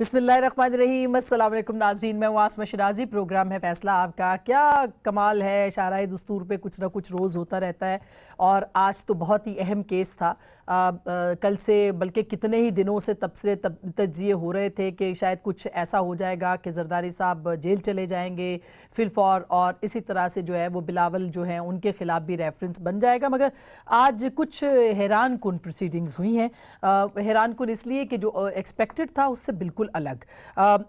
बिस्मिल्लाहिर्रहमानिर्रहीम, अस्सलाम वालेकुम नाज़रीन। मैं आसमा शिराजी, प्रोग्राम है फैसला आपका। क्या कमाल है, शाराए दस्तूर पे कुछ ना कुछ रोज़ होता रहता है और आज तो बहुत ही अहम केस था। कल से बल्कि कितने ही दिनों से तज्जिए हो रहे थे कि शायद कुछ ऐसा हो जाएगा कि जरदारी साहब जेल चले जाएंगे फिलफौर, और इसी तरह से जो है वो बिलावल जो है उनके खिलाफ भी रेफरेंस बन जाएगा। मगर आज कुछ हैरान कुन प्रोसीडिंग्स हुई हैं। हैरान कुन इसलिए कि जो एक्सपेक्टेड था उससे बिल्कुल अलग।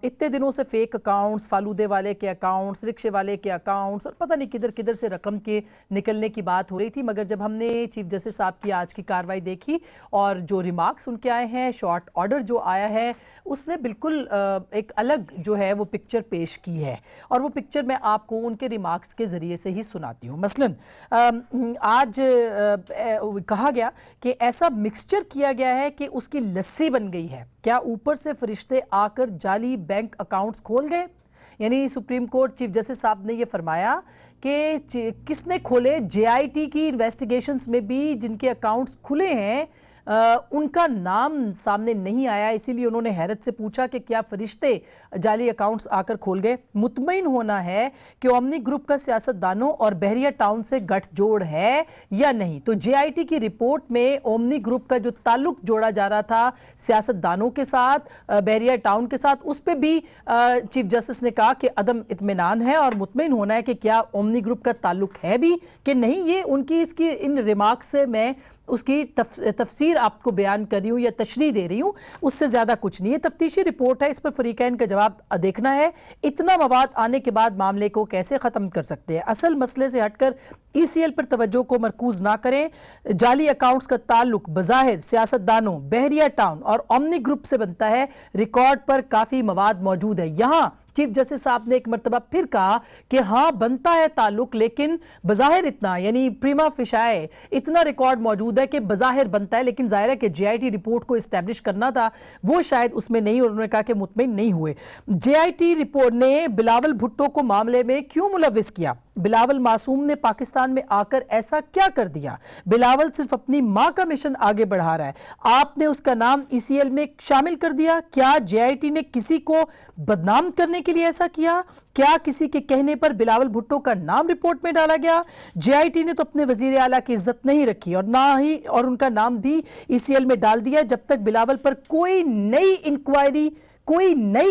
इतने दिनों से फेक अकाउंट्स, फालूदे वाले के अकाउंट्स, रिक्शे वाले के अकाउंट्स और पता नहीं किधर किधर से रकम के निकलने की बात हो रही थी। मगर जब हमने चीफ जस्टिस साहब की आज की कार्रवाई देखी और जो रिमार्क्स उनके आए हैं, शॉर्ट ऑर्डर जो आया है, उसने बिल्कुल एक अलग जो है वो पिक्चर पेश की है। और वो पिक्चर मैं आपको उनके रिमार्क्स के ज़रिए से ही सुनाती हूँ। मसलन आज कहा गया कि ऐसा मिक्सचर किया गया है कि उसकी लस्सी बन गई है। क्या ऊपर से फरिश्ते आकर जाली बैंक अकाउंट्स खोल गए? यानी सुप्रीम कोर्ट चीफ जस्टिस साहब ने ये फरमाया कि किसने खोले? जेआईटी की इन्वेस्टिगेशंस में भी जिनके अकाउंट्स खुले हैं उनका नाम सामने नहीं आया, इसीलिए उन्होंने हैरत से पूछा कि क्या फरिश्ते जाली अकाउंट्स आकर खोल गए? मुतमईन होना है कि ओमनी ग्रुप का सियासतदानों और बहरिया टाउन से गठजोड़ है या नहीं। तो जेआईटी की रिपोर्ट में ओमनी ग्रुप का जो ताल्लुक जोड़ा जा रहा था सियासतदानों के साथ, बहरिया टाउन के साथ, उस पर भी चीफ जस्टिस ने कहा कि अदम इत्मीनान है और मुतमईन होना है कि क्या ओमनी ग्रुप का ताल्लुक है भी कि नहीं। ये उनकी इसकी इन रिमार्क्स से मैं उसकी तफसीर आपको बयान कर रही हूँ या तशरीह दे रही हूँ, उससे ज़्यादा कुछ नहीं है। तफ्तीशी रिपोर्ट है, इस पर फरीकैन का जवाब देखना है। इतना मवाद आने के बाद मामले को कैसे ख़त्म कर सकते हैं? असल मसले से हटकर ईसीएल पर तवज्जो को मरकूज ना करें। जाली अकाउंट्स का ताल्लुक बज़ाहिर सियासतदानों, बहरिया टाउन और ओमनी ग्रुप से बनता है। रिकॉर्ड पर काफ़ी मवाद मौजूद है। यहाँ चीफ जस्टिस साहब ने एक मरतबा फिर कहा कि हाँ बनता है ताल्लुक, लेकिन बज़ाहिर इतना, यानी प्रीमा फिशाए इतना रिकॉर्ड मौजूद है कि बज़ाहिर बनता है, लेकिन जाहिर है कि जेआईटी रिपोर्ट को इस्टेब्लिश करना था, वो शायद उसमें नहीं, और उन्होंने कहा कि मुतमईन नहीं हुए। जेआईटी रिपोर्ट ने बिलावल भुट्टो को मामले में क्यों मुलव्विस किया? बिलावल मासूम ने पाकिस्तान में आकर ऐसा क्या कर दिया? बिलावल सिर्फ अपनी मां का मिशन आगे बढ़ा रहा है, आपने उसका नाम ईसीएल में शामिल कर दिया। क्या जेआईटी ने किसी को बदनाम करने के लिए ऐसा किया? क्या किसी के कहने पर बिलावल भुट्टो का नाम रिपोर्ट में डाला गया? जेआईटी ने तो अपने वजीर आला की इज्जत नहीं रखी और ना ही और उनका नाम भी ईसीएल में डाल दिया। जब तक बिलावल पर कोई नई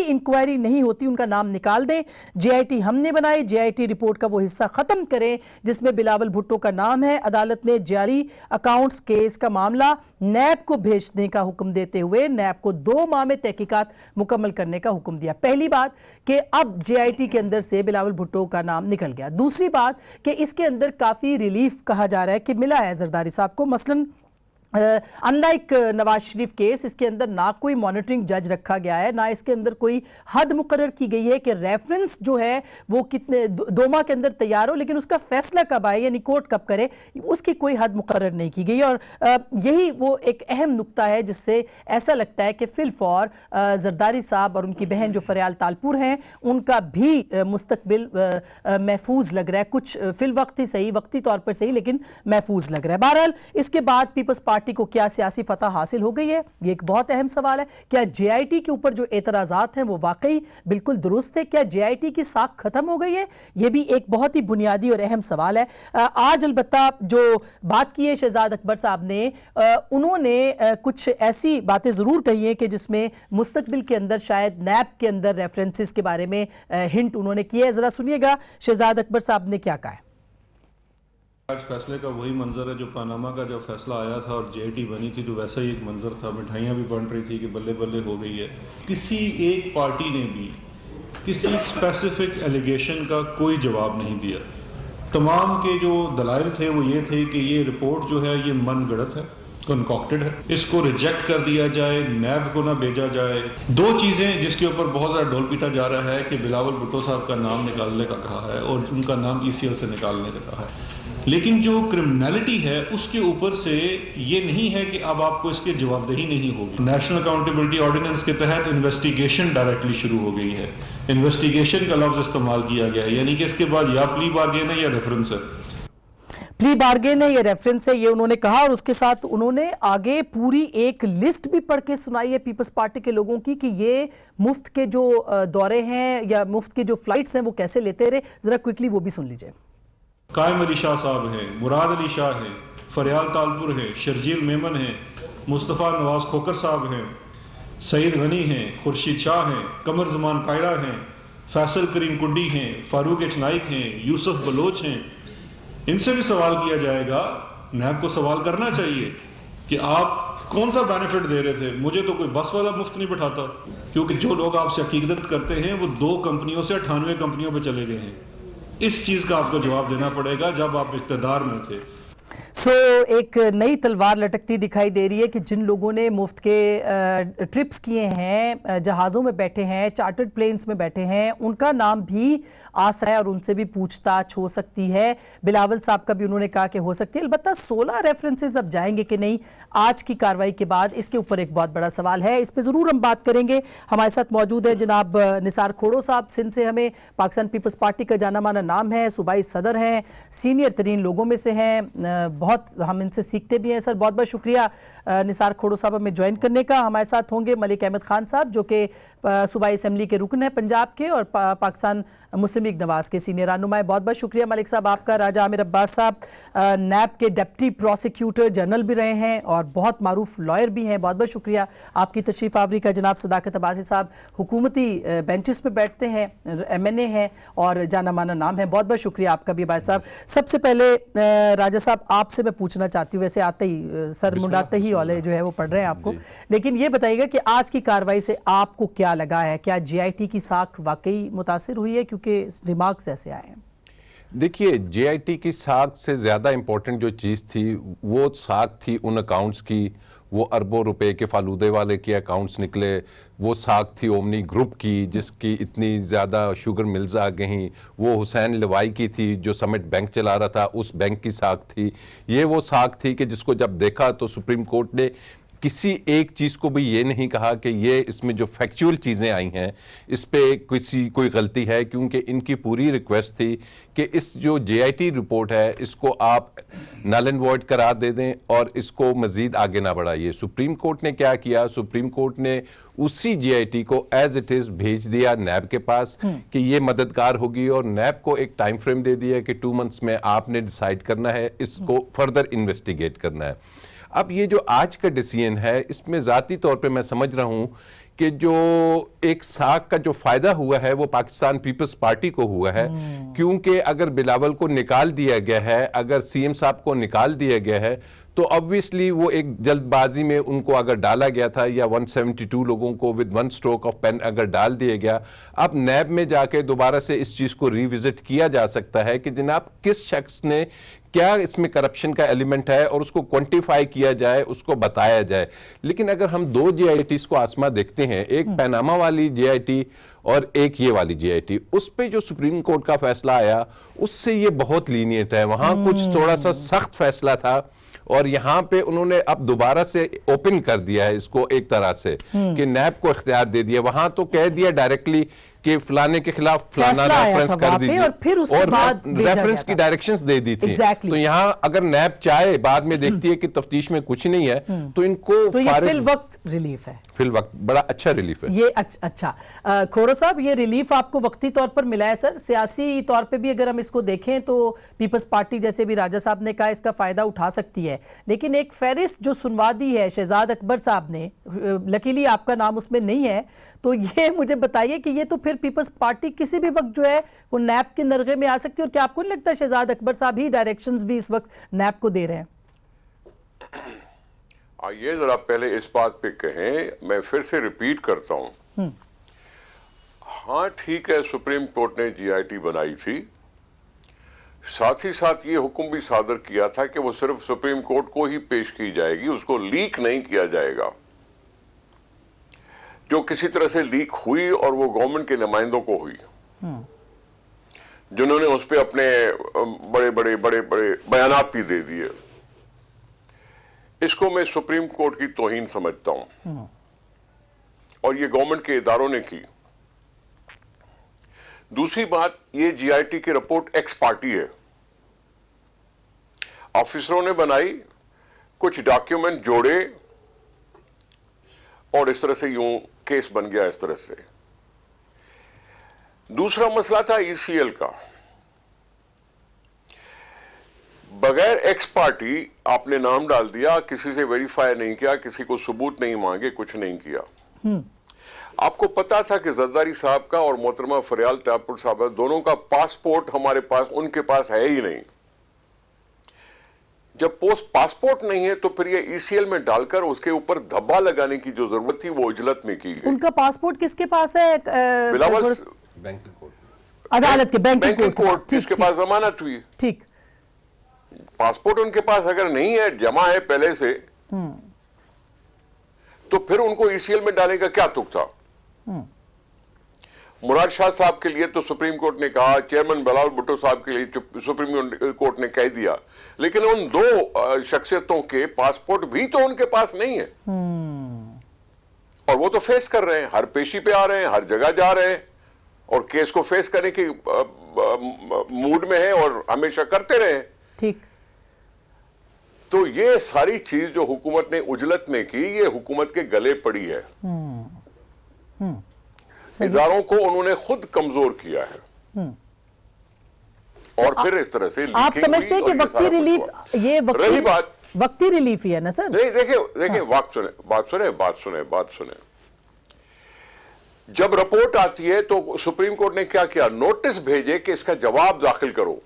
इंक्वायरी नहीं होती उनका नाम निकाल दें। जेआईटी हमने बनाई, जेआईटी रिपोर्ट का वो हिस्सा खत्म करें जिसमें बिलावल भुट्टो का नाम है। अदालत ने जारी अकाउंट्स केस का मामला नैब को भेजने का हुक्म देते हुए नैब को 2 माह में तहकीकात मुकम्मल करने का हुक्म दिया। पहली बात कि अब जेआईटी के अंदर से बिलावल भुट्टो का नाम निकल गया। दूसरी बात कि इसके अंदर काफी रिलीफ कहा जा रहा है कि मिला है जरदारी साहब को। मसलन अनलाइक नवाज शरीफ केस, इसके अंदर ना कोई मॉनिटरिंग जज रखा गया है, ना इसके अंदर कोई हद मुकर्रर की गई है कि रेफरेंस जो है वो कितने 2 माह के अंदर तैयार हो, लेकिन उसका फैसला कब आए यानी कोर्ट कब करे, उसकी कोई हद मुकर्रर नहीं की गई। और यही वो एक अहम नुक्ता है जिससे ऐसा लगता है कि फिलफौर जरदारी साहब और उनकी बहन जो फरियाल तालपुर हैं उनका भी मुस्तकबिल महफूज लग रहा है। कुछ फिल वक्त ही सही, वक्ती तौर पर सही, लेकिन महफूज लग रहा है। बहरहाल इसके बाद पीपल्स पार्टी को क्या सियासी फतह हासिल हो गई है, ये एक बहुत अहम सवाल है। क्या जेआईटी के ऊपर जो एतराजात हैं वो वाकई बिल्कुल दुरुस्त है? क्या जेआईटी की साख खत्म हो गई है? ये भी एक बहुत ही बुनियादी और अहम सवाल है। आज अलबत्ता जो बात की है शहजाद अकबर साहब ने, उन्होंने कुछ ऐसी बातें जरूर कही हैं कि जिसमें मुस्तकबिल के अंदर शायद नैब के अंदर रेफरेंसेस के बारे में हिंट उन्होंने किए। जरा सुनिएगा शहजाद अकबर साहब ने क्या कहा है। आज फैसले का वही मंजर है जो पनामा का जब फैसला आया था और जेआईटी बनी थी तो वैसा ही एक मंजर था। मिठाइयाँ भी बन रही थी कि बल्ले बल्ले हो गई है। किसी एक पार्टी ने भी किसी स्पेसिफिक एलिगेशन का कोई जवाब नहीं दिया। तमाम के जो दलाइल थे वो ये थे कि ये रिपोर्ट जो है ये मनगढ़ंत है, कंकॉक्टेड है, इसको रिजेक्ट कर दिया जाए, नैब को ना भेजा जाए। 2 चीज़ें जिसके ऊपर बहुत ज़्यादा ढोल पीटा जा रहा है कि बिलावल भुट्टो साहब का नाम निकालने का कहा है और उनका नाम ईसीएल से निकालने का कहा है, लेकिन जो क्रिमिनलिटी है उसके ऊपर से ये नहीं है कि अब आपको इसके जवाबदेही नहीं होगी। नेशनल अकाउंटेबिलिटी ऑर्डिनेंस के तहत इन्वेस्टिगेशन डायरेक्टली शुरू हो गई है। इन्वेस्टिगेशन का लफ्ज इस्तेमाल किया गया है, यानी कि इसके बाद या प्ली बार्गेन है या रेफरेंस है। प्री बार्गेन है, ये रेफरेंस है, ये उन्होंने कहा। और उसके साथ उन्होंने आगे पूरी एक लिस्ट भी पढ़ के सुनाई है पीपल्स पार्टी के लोगों की कि ये मुफ्त के जो दौरे हैं या मुफ्त के जो फ्लाइट्स हैं वो कैसे लेते रहे। जरा क्विकली वो भी सुन लीजिए। कायम अली शाह साहब हैं, मुराद अली शाह हैं, फरियाल तालपुर हैं, शर्जील मेमन हैं, मुस्तफ़ा नवाज खोकर साहब हैं, सईद गनी हैं, खुर्शीद शाह हैं, कमर जमान कायरा हैं, फैसल करीम कुंडी हैं, फारूक एच नाइक हैं, यूसुफ बलोच हैं। इनसे भी सवाल किया जाएगा, नैब को सवाल करना चाहिए कि आप कौन सा बेनिफिट दे रहे थे। मुझे तो कोई बस वाला मुफ्त नहीं बैठाता, क्योंकि जो लोग आपसे हकीकत करते हैं वो 2 कंपनियों से 98 कंपनियों पे चले गए हैं। इस चीज का आपको जवाब देना पड़ेगा जब आप इख्तियार में थे। एक नई तलवार लटकती दिखाई दे रही है कि जिन लोगों ने मुफ्त के ट्रिप्स किए हैं, जहाज़ों में बैठे हैं, चार्टर्ड प्लेन्स में बैठे हैं, उनका नाम भी आ सकता है और उनसे भी पूछताछ हो सकती है। बिलावल साहब का भी उन्होंने कहा कि हो सकती है। अलबत्ता 16 रेफरेंसेस अब जाएंगे कि नहीं आज की कार्रवाई के बाद, इसके ऊपर एक बहुत बड़ा सवाल है। इस पर ज़रूर हम बात करेंगे। हमारे साथ मौजूद है जनाब निसार खोड़ो साहब, सिंध से हमें पाकिस्तान पीपल्स पार्टी का जाना माना नाम है, सूबाई सदर हैं, सीनियर तरीन लोगों में से हैं, बहुत हम इनसे सीखते भी हैं। सर बहुत बहुत शुक्रिया निसार खोड़ो साहब हमें ज्वाइन करने का। हमारे साथ होंगे मलिक अहमद खान साहब जो कि सूबाई असम्बली के रुकन है पंजाब के और पाकिस्तान मुस्लिम लीग नवाज के सीनियर रहनुमा। बहुत बहुत शुक्रिया मलिक साहब आपका। राजा आमिर अब्बास साहब नैब के डिप्टी प्रोसिक्यूटर जनरल भी रहे हैं और बहुत मारूफ लॉयर भी हैं, बहुत बहुत शुक्रिया आपकी तशरीफ आवरी का। जनाब सदाकत अब्बासी साहब हुकूमती बेंचेस पे बैठते हैं, MNA हैं और जाना माना नाम है, बहुत बहुत शुक्रिया आपका भी अब्बास साहब। सबसे पहले राजा साहब आपसे मैं पूछना चाहती हूँ, वैसे आते ही सर मुंडाते ही औले जो है वो पढ़ रहे हैं आपको, लेकिन ये बताइएगा कि आज की कार्रवाई से आपको क्या लगा है? क्या JIT की साख वाकई मुतासिर हुई है? क्योंकि रिमार्क्स ऐसे आए हैं। देखिए, JIT की साख से ज़्यादा इम्पोर्टेंट जो चीज़ थी वो साख थी उन अकाउंट्स की, वो अरबों रुपए के फालूदे वाले के अकाउंट्स निकले। वो साख थी ओमनी ग्रुप की जिसकी इतनी ज़्यादा शुगर मिल्स आ गई। वो हुसैन लवाई की थी जो समिट बैंक चला रहा था, उस बैंक की साख थी। ये वो साख थी कि जिसको जब देखा तो सुप्रीम कोर्ट ने किसी एक चीज़ को भी ये नहीं कहा कि ये इसमें जो फैक्चुअल चीज़ें आई हैं इस पे कोई गलती है, क्योंकि इनकी पूरी रिक्वेस्ट थी कि इस जो JIT रिपोर्ट है इसको आप नल एंड वॉइड करार दे दें और इसको मज़ीद आगे ना बढ़ाइए। सुप्रीम कोर्ट ने क्या किया, सुप्रीम कोर्ट ने उसी JIT को एज इट इज़ भेज दिया नैब के पास कि ये मददगार होगी और नैब को एक टाइम फ्रेम दे दिया कि 2 मंथ्स में आपने डिसाइड करना है, इसको फर्दर इन्वेस्टिगेट करना है। अब ये जो आज का डिसीजन है इसमें ज़ाती तौर पे मैं समझ रहा हूँ कि जो एक साख का जो फ़ायदा हुआ है वो पाकिस्तान पीपल्स पार्टी को हुआ है, क्योंकि अगर बिलावल को निकाल दिया गया है, अगर CM साहब को निकाल दिया गया है तो ऑब्वियसली वो एक जल्दबाजी में उनको अगर डाला गया था या 172 लोगों को विद 1 स्ट्रोक ऑफ पेन अगर डाल दिया गया, अब नैब में जाके दोबारा से इस चीज़ को रिविजिट किया जा सकता है कि जनाब किस शख्स ने क्या इसमें करप्शन का एलिमेंट है और उसको क्वांटिफाई किया जाए, उसको बताया जाए। लेकिन अगर हम 2 JITs को आसमा देखते हैं, एक पनामा वाली JIT और एक ये वाली JIT, उस पे जो सुप्रीम कोर्ट का फैसला आया उससे ये बहुत लीनियंट है। वहां कुछ थोड़ा सा सख्त फैसला था और यहाँ पे उन्होंने अब दोबारा से ओपन कर दिया है इसको एक तरह से कि नैब को इख्तियार दे दिया। वहां तो कह दिया डायरेक्टली कि फलाने के खिलाफ फलाना रेफरेंस कर दीजिए और फिर उसके बाद रेफरेंस की डायरेक्शंस दे दी थी। तो यहाँ अगर नैब चाहे बाद में देखती है कि तफ्तीश में कुछ नहीं है तो इनको तो ये फिल वक्त रिलीफ है, फिल वक्त बड़ा अच्छा रिलीफ है ये। अच्छा खोड़ो साहब, ये रिलीफ आपको वक्ती तौर पर मिला है सर। सियासी तौर पे भी अगर हम इसको देखें तो पीपल्स पार्टी जैसे भी राजा साहब ने कहा इसका फायदा उठा सकती है, लेकिन एक फहरिस्त जो सुनवा दी है शहजाद अकबर साहब ने, लकीली आपका नाम उसमें नहीं है, तो ये मुझे बताइए कि ये तो फिर पीपल्स पार्टी किसी भी वक्त जो है वो नैब के नरगे में आ सकती है। और क्या आपको नहीं लगता शहजाद अकबर साहब ही डायरेक्शंस भी इस वक्त नैब को दे रहे हैं? आइए जरा पहले इस बात पे कहें, मैं फिर से रिपीट करता हूं। हाँ ठीक है, सुप्रीम कोर्ट ने JIT बनाई थी, साथ ही साथ ये हुक्म भी सादर किया था कि वो सिर्फ सुप्रीम कोर्ट को ही पेश की जाएगी, उसको लीक नहीं किया जाएगा। जो किसी तरह से लीक हुई और वो गवर्नमेंट के नुमाइंदों को हुई, जिन्होंने उस पर अपने बड़े बड़े बड़े बड़े बयानात भी दे दिए, इसको मैं सुप्रीम कोर्ट की तौहीन समझता हूं और ये गवर्नमेंट के इदारों ने की। दूसरी बात, ये JIT की रिपोर्ट एक्स पार्टी है, ऑफिसरों ने बनाई, कुछ डॉक्यूमेंट जोड़े और इस तरह से यूं केस बन गया इस तरह से। दूसरा मसला था ईसीएल का। बगैर एक्स पार्टी आपने नाम डाल दिया, किसी से वेरीफाई नहीं किया, किसी को सबूत नहीं मांगे, कुछ नहीं किया। आपको पता था कि जरदारी साहब का और मोहतरमा फरियाल त्यागपुर साहब दोनों का पासपोर्ट हमारे पास, उनके पास है ही नहीं। जब पोस्ट पासपोर्ट नहीं है तो फिर ये ईसीएल में डालकर उसके ऊपर धब्बा लगाने की जो जरूरत थी वो उजलत में की गई। उनका पासपोर्ट किसके पास है? बिलावल बैंकिंग कोर्ट, अदालत के बैंकिंग कोर्ट जिसके पास जमानत हुई। ठीक, पासपोर्ट उनके पास अगर नहीं है, जमा है पहले से, तो फिर उनको ईसीएल में डालने का क्या तुक था? मुराद शाह साहब के लिए तो सुप्रीम कोर्ट ने कहा, चेयरमैन बिलावल भुट्टो साहब के लिए सुप्रीम कोर्ट ने कह दिया, लेकिन उन दो शख्सियतों के पासपोर्ट भी तो उनके पास नहीं है। और वो तो फेस कर रहे हैं, हर पेशी पे आ रहे हैं, हर जगह जा रहे हैं और केस को फेस करने की मूड में है और हमेशा करते रहे। ठीक। तो ये सारी चीज जो हुकूमत ने उजलत में की, ये हुकूमत के गले पड़ी है। इदारों को उन्होंने खुद कमजोर किया है और फिर इस तरह से आप समझते हैं कि वक्ती रिलीफ, ये रही बात वक्ती रिलीफ ही है ना सर? नहीं, देखिए बात सुने। जब रिपोर्ट आती है तो सुप्रीम कोर्ट ने क्या किया? नोटिस भेजे कि इसका जवाब दाखिल करो।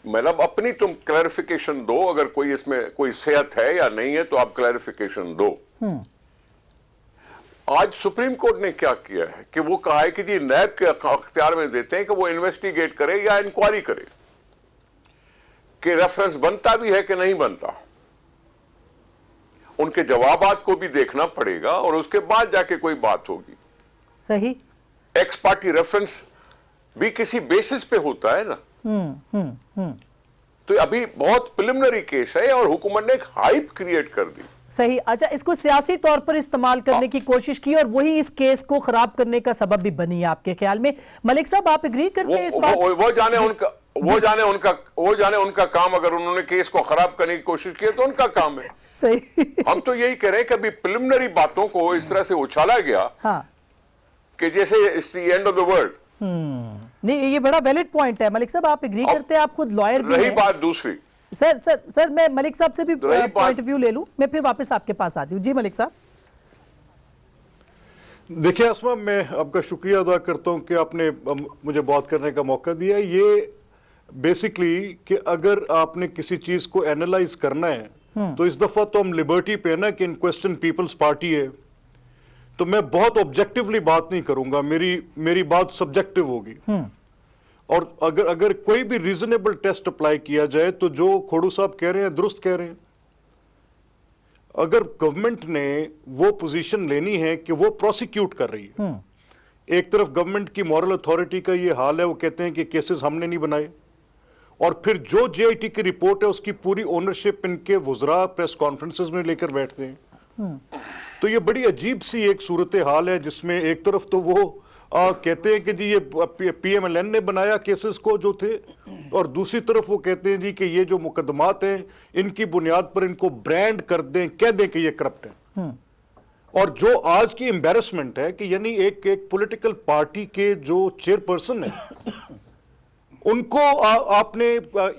मतलब अपनी तुम क्लैरिफिकेशन दो, अगर कोई इसमें कोई सेहत है या नहीं है तो आप क्लैरिफिकेशन दो। आज सुप्रीम कोर्ट ने क्या किया है कि वो कहा है कि जी नैब के अख्तियार में देते हैं कि वो इन्वेस्टिगेट करे या इंक्वायरी करे कि रेफरेंस बनता भी है कि नहीं बनता। उनके जवाबात को भी देखना पड़ेगा और उसके बाद जाके कोई बात होगी। सही। एक्स पार्टी रेफरेंस भी किसी बेसिस पे होता है ना। तो अभी बहुत प्रिलिमिनरी केस है और हुकूमत ने एक हाइप क्रिएट कर दी। सही। अच्छा, इसको सियासी तौर पर इस्तेमाल करने की कोशिश की और वही इस केस को खराब करने का सबब भी बनी है आपके ख्याल में? मलिक साहब, आप एग्री करते हैं इस बात? वो जाने उनका काम। अगर उन्होंने केस को खराब करने की कोशिश की तो उनका काम है। सही। हम तो यही कह रहे हैं कि अभी प्रिलिमिनरी बातों को इस तरह से उछाला गया कि जैसे it's the end of the world. नहीं, ये बड़ा वैलिड पॉइंट है। मलिक साहब, आप एग्री करते हैं? आप खुद लॉयर भी हैं। रही बात दूसरी, सर मैं मलिक साहब से भी पॉइंट ऑफ व्यू ले लूं, मैं फिर वापस आपके पास आती हूँ। जी मलिक साहब। देखिए आसमा, मैं आपका शुक्रिया अदा करता हूं कि आपने मुझे बात करने का मौका दिया। ये बेसिकली कि अगर आपने किसी चीज को एनालाइज करना है तो इस दफा तो हम लिबर्टी पे ना कि इन क्वेश्चन पीपल्स पार्टी है, तो मैं बहुत ऑब्जेक्टिवली बात नहीं करूंगा, मेरी बात सब्जेक्टिव होगी। और अगर कोई भी रीजनेबल टेस्ट अप्लाई किया जाए तो जो खोड़ू साहब कह रहे हैं दुरुस्त कह रहे हैं। अगर गवर्नमेंट ने वो पोजीशन लेनी है कि वो प्रोसिक्यूट कर रही है, एक तरफ गवर्नमेंट की मॉरल अथॉरिटी का ये हाल है, वो कहते हैं कि केसेस हमने नहीं बनाए, और फिर जो जेआईटी की रिपोर्ट है उसकी पूरी ओनरशिप इनके वुज़रा प्रेस कॉन्फ्रेंसेस में लेकर बैठते हैं। तो ये बड़ी अजीब सी एक सूरत हाल है जिसमें एक तरफ तो वो कहते हैं कि जी ये पीएमएलएन ने बनाया केसेस को जो थे, और दूसरी तरफ वो कहते हैं जी कि ये जो मुकदमात हैं इनकी बुनियाद पर इनको ब्रांड कर दें, कह दें कि ये करप्ट है। और जो आज की एम्बैरसमेंट है कि यानी एक पॉलिटिकल पार्टी के जो चेयरपर्सन है उनको आपने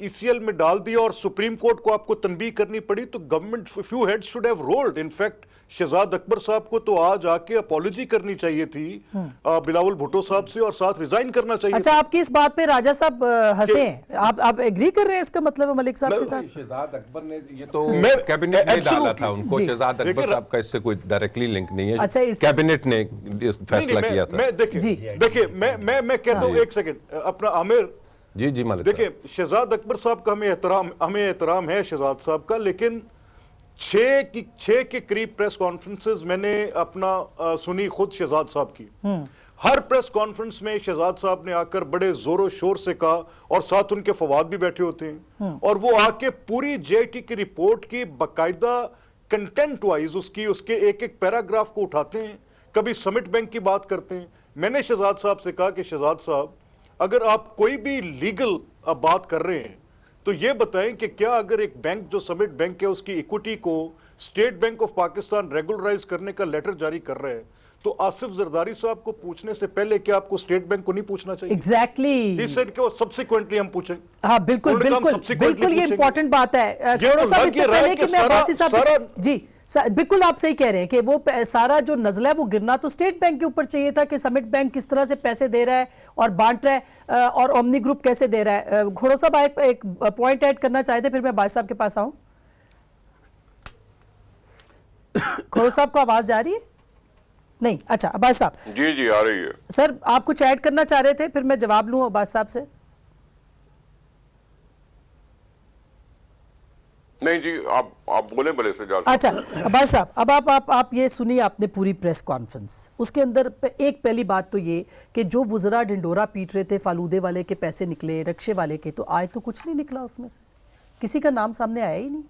ईसीएल में डाल दिया और सुप्रीम कोर्ट को आपको तनबीह करनी पड़ी। तो government few heads should have rolled. In fact Shahzad Akbar साहब को तो आज आके अपॉलॉजी करनी चाहिए थी बिलावल भुट्टो साहब से, और साथ रिजाइन करना चाहिए। अच्छा, आपकी इस बात पे राजा साहब हंसे हैं, आप एग्री कर रहे हैं? इसका मतलब है मलिक साहब के साथ शहजाद अकबर ने ये तो कैबिनेट ने डाला था उनको। शहजाद अकबर साहब का इससे कोई डायरेक्टली लिंक नहीं है। अच्छा, कैबिनेट ने फैसला किया था। देखिए मैं कहता हूँ, एक सेकंड अपना आमिर जी मलिक। देखिए शहजाद अकबर साहब का हमें एहतराम है शहजाद साहब का, लेकिन 6 के करीब प्रेस कॉन्फ्रेंसेस मैंने अपना सुनी खुद शहजाद साहब की। हर प्रेस कॉन्फ्रेंस में शहजाद साहब ने आकर बड़े जोरों शोर से कहा, और साथ उनके फवाद भी बैठे होते हैं, और वो आके पूरी जेआईटी की रिपोर्ट की बकायदा कंटेंट वाइज उसके एक एक पैराग्राफ को उठाते हैं, कभी समिट बैंक की बात करते हैं। मैंने शहजाद साहब से कहा कि शहजाद साहब, अगर आप कोई भी लीगल बात कर रहे हैं तो ये बताएं कि क्या अगर एक बैंक जो समिट बैंक है उसकी इक्विटी को state bank of Pakistan regularise करने का लेटर जारी कर रहे हैं, तो आसिफ जरदारी साहब को पूछने से पहले क्या आपको स्टेट बैंक को नहीं पूछना चाहिए? एग्जैक्टली। He said कि वो सब्सिक्वेंटली हम पूछें। हाँ बिल्कुल उन्होंने कहा हम बिल्कुल subsequently बिल्कुल, ये पूछेंगे। इंपॉर्टेंट बात है। ये थोड़ा तो सा लग इससे ये रहा है पहले कि कि मैं अब्बासी साहब जी बिल्कुल आप सही कह रहे हैं कि वो सारा जो नजला है वो गिरना तो स्टेट बैंक के ऊपर चाहिए था कि समिट बैंक किस तरह से पैसे दे रहा है और बांट रहा है और ओमनी ग्रुप कैसे दे रहा है। घोड़ो साहब आप एक पॉइंट ऐड करना चाहते, फिर मैं बाई साहब के पास आऊं। घोड़ो साहब को आवाज जा रही है? नहीं, अच्छा अब्बास साहब। जी जी आ रही है सर, आप कुछ ऐड करना चाह रहे थे, फिर मैं जवाब लूं अब्बास साहब से। नहीं जी, आप बोले भले से जा। अच्छा अब्बास साहब, अब आप ये सुनिए, आपने पूरी प्रेस कॉन्फ्रेंस, उसके अंदर एक पहली बात तो ये कि जो वुज़रा ढिंडोरा पीट रहे थे फालूदे वाले के पैसे निकले, रक्शे वाले के, तो आए तो कुछ नहीं निकला उसमें से, किसी का नाम सामने आया ही नहीं।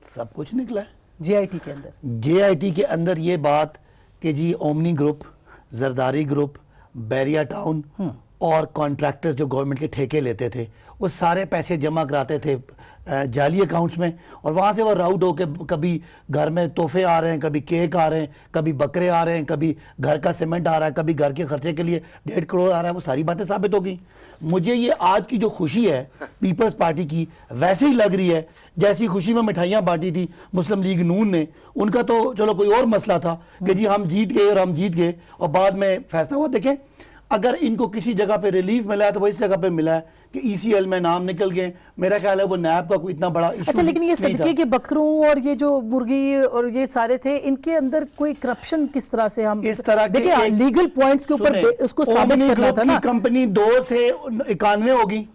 सब कुछ निकला है जेआईटी के अंदर। जेआईटी के अंदर ये बात कि जी Omni group, Zardari group, Bahria town और कॉन्ट्रैक्टर्स जो गवर्नमेंट के ठेके लेते थे वो सारे पैसे जमा कराते थे जाली अकाउंट्स में, और वहाँ से वो राउट होके कभी घर में तोहफे आ रहे हैं, कभी केक आ रहे हैं, कभी बकरे आ रहे हैं, कभी घर का सीमेंट आ रहा है, कभी घर के खर्चे के लिए 1.5 करोड़ आ रहा है। वो सारी बातें साबित हो गई। मुझे ये आज की जो खुशी है पीपल्स पार्टी की वैसे ही लग रही है जैसी खुशी में मिठाइयाँ बांटी थी मुस्लिम लीग नून ने। उनका तो चलो कोई और मसला था कि जी हम जीत गए और हम जीत गए और बाद में फैसला हुआ। देखें, अगर इनको किसी जगह पे रिलीफ मिला है तो वो इस जगह पे मिला है कि ईसीएल में नाम निकल गए। मेरा ख्याल है वो नैब का कोई इतना बड़ा इशू। अच्छा, लेकिन ये नहीं था। सदके के बकरों और ये जो मुर्गी और ये सारे थे, इनके अंदर कोई करप्शन किस तरह से हम इस तरह के देखिए लीगल पॉइंट्स के ऊपर उसको साबित ओमनी करना ग्रुप था ना। की कंपनी 2 से 91 होगी।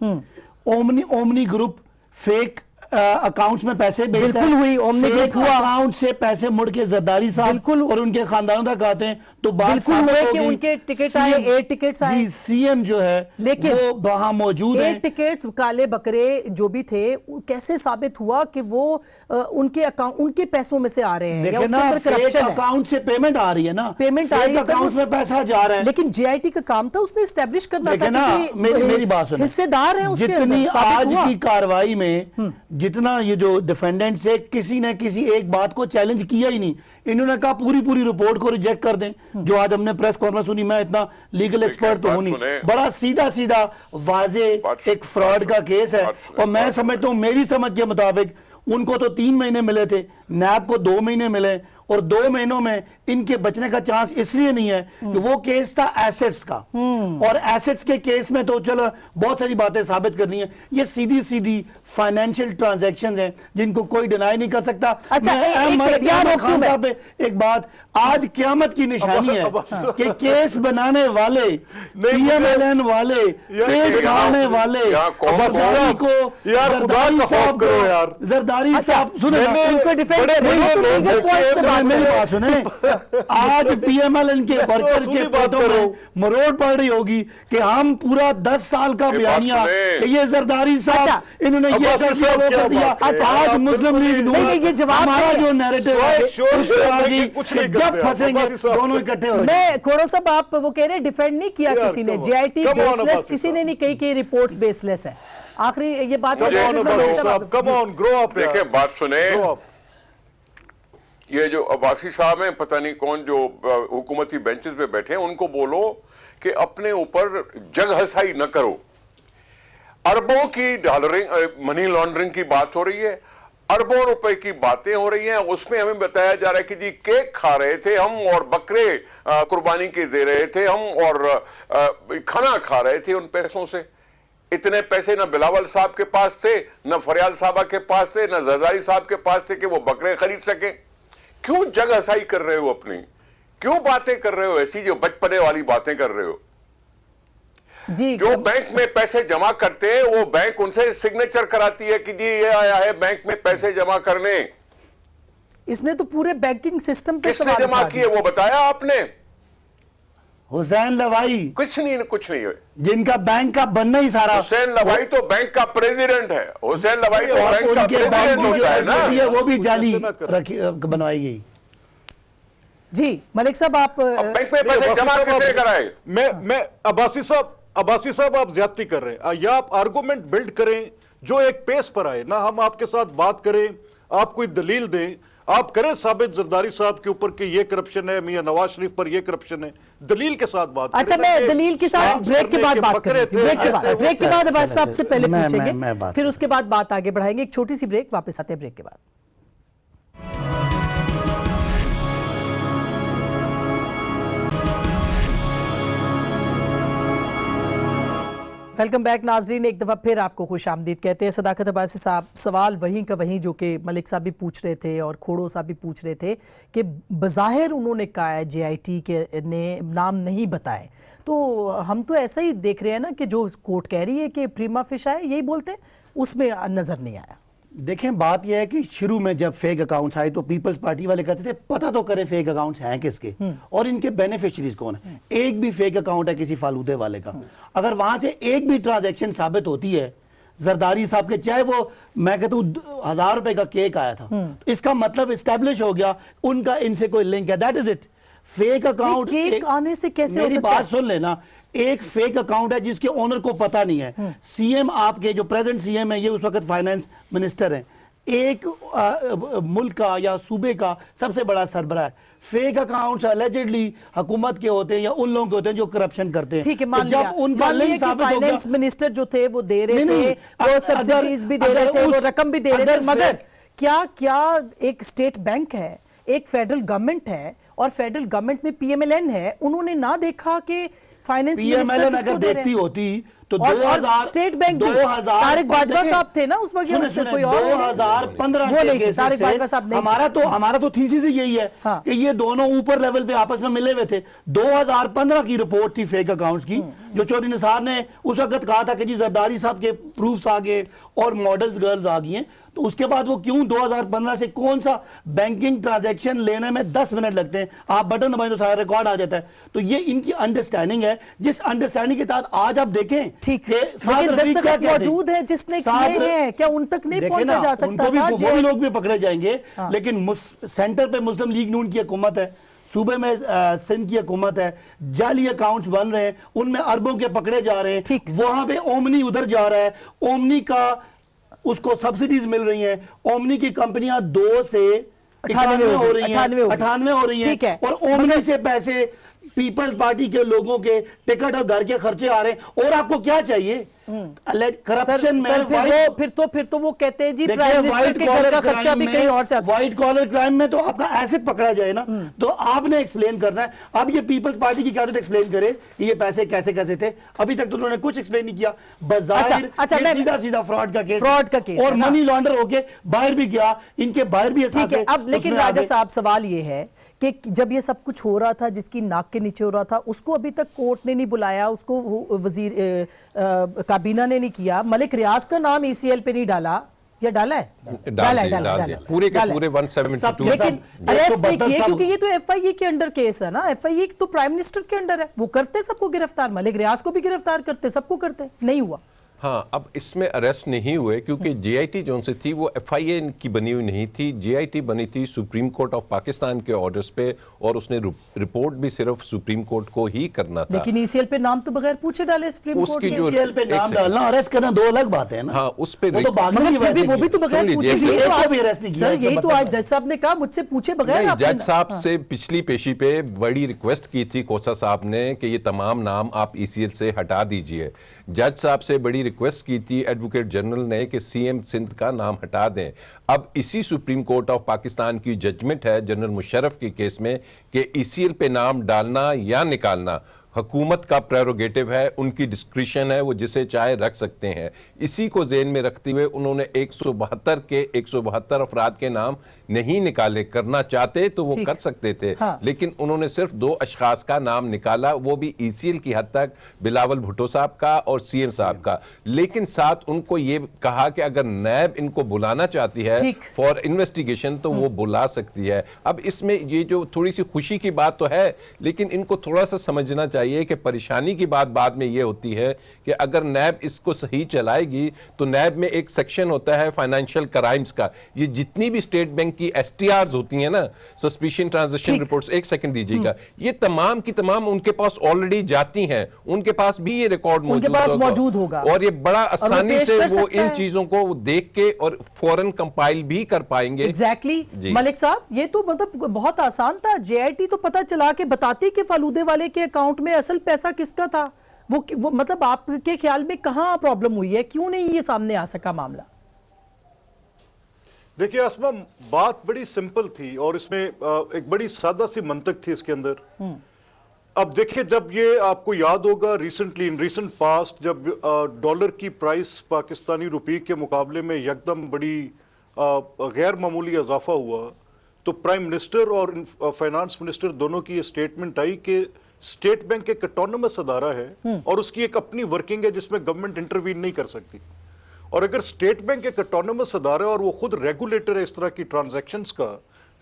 ओमनी ग्रुप फेक अकाउंट्स में पैसे भेजता है। बिल्कुल हुई, ओमनी ग्रुप हुआ। अकाउंट से पैसे मुड़ के जरदारी साहब बिल्कुल और उनके खानदानों तक आते हैं, तो बात बिल्कुल साबित हुए कि होगी। उनके टिकट आए, CM एयर टिकट्स आए। जी, सीएम जो है लेकिन वो वहां मौजूद है। एयर टिकट्स, काले बकरे जो भी थे, वो कैसे साबित हुआ कि वो उनके अकाउंट, उनके पैसों में से आ रहे हैं या देखे उसके ना, अंदर फेक करप्शन है? अकाउंट से पेमेंट आ रही है ना, पेमेंट आ रही है, अकाउंट में पैसा जा रहा है। लेकिन जेआईटी का काम था उसने एस्टेब्लिश करना देखे था ना, कि मेरी बात सुनो, हिस्सेदार हैं उसके जितनी अंदर, साबित आज हुआ। की कार्रवाई में जितना ये जो डिफेंडेंट से किसी ने किसी एक बात को चैलेंज किया ही नहीं। इन्होंने कहा पूरी रिपोर्ट को रिजेक्ट कर दें। जो आज हमने प्रेस कॉन्फ्रेंस सुनी, मैं इतना लीगल एक्सपर्ट तो हूं नहीं, बड़ा सीधा वाजे एक फ्रॉड का केस है। और मैं समझता हूं, मेरी समझ के मुताबिक उनको तो 3 महीने मिले थे, नैब को 2 महीने मिले, और 2 महीनों में इनके बचने का चांस इसलिए नहीं है कि वो केस था एसेट्स का, और एसेट्स के केस में तो चलो बहुत सारी बातें साबित करनी है। ये सीधी फाइनेंशियल ट्रांजैक्शंस हैं जिनको कोई डिनाई नहीं कर सकता। अच्छा, मैं एक हमारे सेकंड, यहाँ खान रोकूं मैं। साहब पे एक बात, आज क़यामत की निशानी है कि केस बनाने वाले, पीएमएलएन वाले, पेट खाने वाले जरदारी को, जरदारी साहब को, जरदारी साहब सुने ना, उनको डिफेंड कर रहे हैं, तो लीगल पॉइंट्स पे बात मेरी करो। बात सुने। आज पीएमएलएन के वर्कर के पेटों में मरोड़ पड़ रही होगी कि हम पूरा 10 साल का बयानिया कि ये जरदारी साहब अच्छा, इन्होंने ये कर दिया, वो कर दिया। आज मुस्लिम लीग नून, नहीं, ये जवाब हमारा नहीं है। जो नैरेटिव है उस पे आ गई कि जब फंसेंगे दोनों इकट्ठे हो जाएंगे। मैं खोड़ो साहब, आप वो कह रहे हैं डिफेंड नहीं किया किसी ने, जेआईटी बेसलेस, किसी ने नहीं कही कि रिपोर्ट्स बेसलेस है। आखिरी ये बात देखिए, बात सुने, ये जो अब्बासी साहब हैं, पता नहीं कौन, जो हुकूमती बेंचेस पे बैठे हैं, उनको बोलो कि अपने ऊपर जग हसाई न करो। अरबों की डॉलरिंग, मनी लॉन्ड्रिंग की बात हो रही है, अरबों रुपए की बातें हो रही हैं। उसमें हमें बताया जा रहा है कि जी केक खा रहे थे हम और बकरे कुर्बानी के दे रहे थे हम और खाना खा रहे थे उन पैसों से। इतने पैसे न बिलावल साहब के पास थे, न फरियाल साहबा के पास थे, न जरदारी साहब के पास थे कि वो बकरे खरीद सके। क्यों जग हसाई कर रहे हो अपनी? क्यों बातें कर रहे हो ऐसी जो बचपने वाली बातें कर रहे हो? जी, जो बैंक में पैसे जमा करते हैं वो बैंक उनसे सिग्नेचर कराती है कि जी ये आया है बैंक में पैसे जमा करने। इसने तो पूरे बैंकिंग सिस्टम पे किसने सवाल जमा उठा किए वो बताया आपने? हुसैन लवाई, कुछ नहीं है। जिनका बैंक का बनना ही सारा, हुसैन लवाई तो बैंक का प्रेसिडेंट है। हुसैन लवाई तो और बैंक का उनके बैंक प्रेसिडेंट की जो होता है ना। एंटिटी है वो भी जाली बनवाई गई। जी मलिक साहब, आप बैंक में पैसे जमा किसने कराए? मैं अब्बासी साहब आप ज्यादती कर रहे हैं, या आप आर्गुमेंट बिल्ड करें जो एक पेस पर आए ना, हम आपके साथ बात करें, आप कोई दलील दें, आप करें साबित जरदारी साहब के ऊपर कि ये करप्शन है, मियां नवाज शरीफ पर ये करप्शन है, दलील के साथ बात अच्छा, करें। मैं दलील के साथ ब्रेक के बाद बात करेंगे, ब्रेक के बाद अब्बास साहब से पहले पूछेंगे, फिर उसके बाद बात आगे बढ़ाएंगे। एक छोटी सी ब्रेक, वापस आते हैं ब्रेक के बाद। वेलकम बैक नाजरीन, एक दफ़ा फिर आपको खुशामदीद कहते हैं। सदाकत अब्बासी साहब, सवाल वहीं का वहीं जो कि मलिक साहब भी पूछ रहे थे और खोड़ो साहब भी पूछ रहे थे कि बज़ाहिर उन्होंने कहा है JIT के ने नाम नहीं बताए, तो हम तो ऐसा ही देख रहे हैं ना कि जो कोर्ट कह रही है कि प्रीमा फिश है, यही बोलते हैं, उसमें नज़र नहीं आया। देखें, बात यह है कि शुरू में जब फेक अकाउंट्स आए तो पीपल्स पार्टी वाले कहते थे पता तो करें फेक अकाउंट्स हैं किसके और इनके बेनिफिशियरीज कौन है। एक भी फेक अकाउंट है किसी फालूदे वाले का, अगर वहां से एक भी ट्रांजैक्शन साबित होती है जरदारी साहब के, चाहे वो मैं कहता हूँ 1000 रुपए का केक आया था, तो इसका मतलब एस्टेब्लिश हो गया उनका इनसे कोई लिंक है, that is it. Fake account cake आने से कैसे हो मेरी सकता है? बात सुन लेना, एक फेक अकाउंट है जिसके ओनर को पता नहीं है। सीएम आपके जो प्रेजेंट सीएम है, ये उस वक्त फाइनेंस मिनिस्टर हैं, एक मुल्क का या सूबे का सबसे बड़ा सरबराह है। फेक अकाउंट्स अलेजेडली हुकूमत के होते हैं या उन लोगों के होते हैं जो करप्शन करते हैं। ठीक है, तो जब उनका लिंक साबित हो गया, फाइनेंस मिनिस्टर जो थे वो दे रहे नहीं, थे, वो सब्सिडीज भी दे रहे थे, वो रकम भी दे रहे थे, मगर क्या एक स्टेट बैंक है, एक फेडरल गवर्नमेंट है और फेडरल गवर्नमेंट में PMLN है, उन्होंने ना देखा कि फाइनेंस PMLN अगर देखती होती तो 2000 स्टेट बैंक भी, तारिक बाजवा साहब थे ना उस वक्त, कोई और 2015 वो के नहीं थे, केसेस तारिक थे। बाजवा साहब नहीं हमारा तो थीसिस ही यही है हाँ। कि ये दोनों ऊपर लेवल पे आपस में मिले हुए थे। 2015 की रिपोर्ट थी फेक अकाउंट्स की, जो चौधरी निसार ने उस वक्त कहा था कि जी जरदारी साहब के प्रूफ्स आ गए और मॉडल्स गर्ल्स आ गई हैं, तो उसके बाद वो क्यों 2015 से कौन सा बैंकिंग ट्रांजैक्शन लेने में 10 मिनट लगते हैं, आप बटन दबाएं तो सारा रिकॉर्ड आ जाता है। तो ये इनकी अंडरस्टैंडिंग है, जिस अंडरस्टैंडिंग के तहत आज आप देखें ठीक कि लेकिन दस्तखत मौजूद है जिसने किए हैं, क्या उन तक नहीं पहुंचा जा सकता था? वो भी लोग भी पकड़े जाएंगे, लेकिन सेंटर पे मुस्लिम लीग नून की हुकूमत है, सूबे में सिंध की हुकूमत है, जाली अकाउंट्स बन रहे हैं, उनमें अरबों के पकड़े जा रहे हैं, वहां पे ओमनी उधर जा रहा है, ओमनी का उसको सब्सिडीज मिल रही हैं, ओमनी की कंपनियां 2 से 98 हो रही हैं, 98 हो रही हैं, और ओमनी से पैसे पीपल्स पार्टी के लोगों के टिकट और घर के खर्चे आ रहे हैं। और आपको क्या चाहिए? करप्शन में फिर तो वो कहते हैं जी प्राइम मिनिस्टर के घर का खर्चा भी कहीं और से आता है। व्हाइट कॉलर क्राइम में तो आपका एसेट पकड़ा जाए ना, तो आपने एक्सप्लेन करना है। अब ये पीपल्स पार्टी की क्यादत एक्सप्लेन करे ये पैसे कैसे कैसे थे, अभी तक तो उन्होंने कुछ एक्सप्लेन नहीं किया। बाजार सीधा सीधा फ्रॉड का केस और मनी लॉन्डर होके बाहर भी गया, इनके बाहर भी ठीक है। अब लेकिन राजा साहब सवाल ये है कि जब ये सब कुछ हो रहा था, जिसकी नाक के नीचे हो रहा था, उसको अभी तक कोर्ट ने नहीं बुलाया, उसको वजीर काबीना ने नहीं किया, मलिक रियाज का नाम ECL पे नहीं डाला, या डाला है? डाला पूरे के पूरे 172। लेकिन अरेस्ट नहीं किए क्योंकि ये तो FIA के अंडर केस है ना, FIA तो प्राइम मिनिस्टर के अंडर है, वो करते सबको गिरफ्तार, मलिक रियाज को भी गिरफ्तार करते, सबको करते, नहीं हुआ। हाँ, अब इसमें अरेस्ट नहीं हुए क्योंकि JIT जो से थी वो FIA की बनी हुई नहीं थी, JIT बनी थी सुप्रीम कोर्ट ऑफ पाकिस्तान के ऑर्डर्स पे, और उसने रिपोर्ट भी सिर्फ सुप्रीम कोर्ट को ही करना था। लेकिन ECL पे नाम तो बगैर पूछे डाले सुप्रीम कोर्ट ने। ECL पे नाम डालना, अरेस्ट करना दो अलग बात है ना। हाँ, उस पे वो तो भी तो बगैर पूछे सर, यही तो आज जज साहब ने कहा मुझसे पूछे बगैर। जज साहब से पिछली पेशी पे बड़ी रिक्वेस्ट की थी खोसा साहब ने कि ये तमाम नाम आप ECL से हटा दीजिए। जज साहब से बड़ी रिक्वेस्ट की थी एडवोकेट जनरल ने कि CM सिंध का नाम हटा दें। अब इसी सुप्रीम कोर्ट ऑफ पाकिस्तान की जजमेंट है जनरल मुशर्रफ के केस में कि ECL पे नाम डालना या निकालना हुकूमत का प्रेरोगेटिव है, उनकी डिस्क्रिशन है, वो जिसे चाहे रख सकते हैं। इसी को ज़हन में रखते हुए उन्होंने 172 के 172 अफराद के नाम नहीं निकाले, करना चाहते तो वो कर सकते थे। हाँ। लेकिन उन्होंने सिर्फ 2 अशखास का नाम निकाला, वो भी ECL की हद तक बिलावल भुट्टो साहब का और CM साहब का। लेकिन साथ उनको ये कहा कि अगर नैब इनको बुलाना चाहती है फॉर इन्वेस्टिगेशन तो वो बुला सकती है। अब इसमें ये जो थोड़ी सी खुशी की बात तो है, लेकिन इनको थोड़ा सा समझना चाहिए चाहिए कि परेशानी की बात बाद में ये होती है कि अगर नैब इसको सही चलाएगी तो नैब में एक सेक्शन होता है फाइनेंशियल क्राइम्स का। ये जितनी भी स्टेट बैंक की STRs होती हैं ना, सस्पिशन ट्रांजैक्शन रिपोर्ट्स, एक सेकंड दीजिएगा, ये तमाम की तमाम उनके पास ऑलरेडी जाती हैं, उनके पास भी ये रिकॉर्ड मौजूद होगा और ये बड़ा आसानी से वो इन है। चीजों को देख के और फौरन कंपाइल भी कर पाएंगे। एग्जैक्टली मलिक साहब, ये तो मतलब बहुत आसान था। JIT तो पता चला के बताती कि फालूदे वाले के अकाउंट में असल पैसा किसका था। वो मतलब आपके ख्याल में कहां प्रॉब्लम हुई है, क्यों नहीं ये सामने आ सका मामला? देखिए आसमा, बात बड़ी सिंपल थी और इसमें एक बड़ी सादा सी मंतक थी इसके अंदर। अब देखिए, जब ये आपको याद होगा रिसेंटली, इन रिसेंट पास्ट, जब डॉलर की प्राइस पाकिस्तानी रुपये के मुकाबले में यकदम बड़ी गैर मामूली इजाफा हुआ, तो प्राइम मिनिस्टर और फाइनेंस मिनिस्टर दोनों की ये स्टेटमेंट आई कि स्टेट बैंक एक ऑटोनमस अदारा है और उसकी एक अपनी वर्किंग है जिसमें गवर्नमेंट इंटरवीन नहीं कर सकती। और अगर स्टेट बैंक एक ऑटोनमस अदारा है और वो खुद रेगुलेटर है इस तरह की ट्रांजैक्शंस का,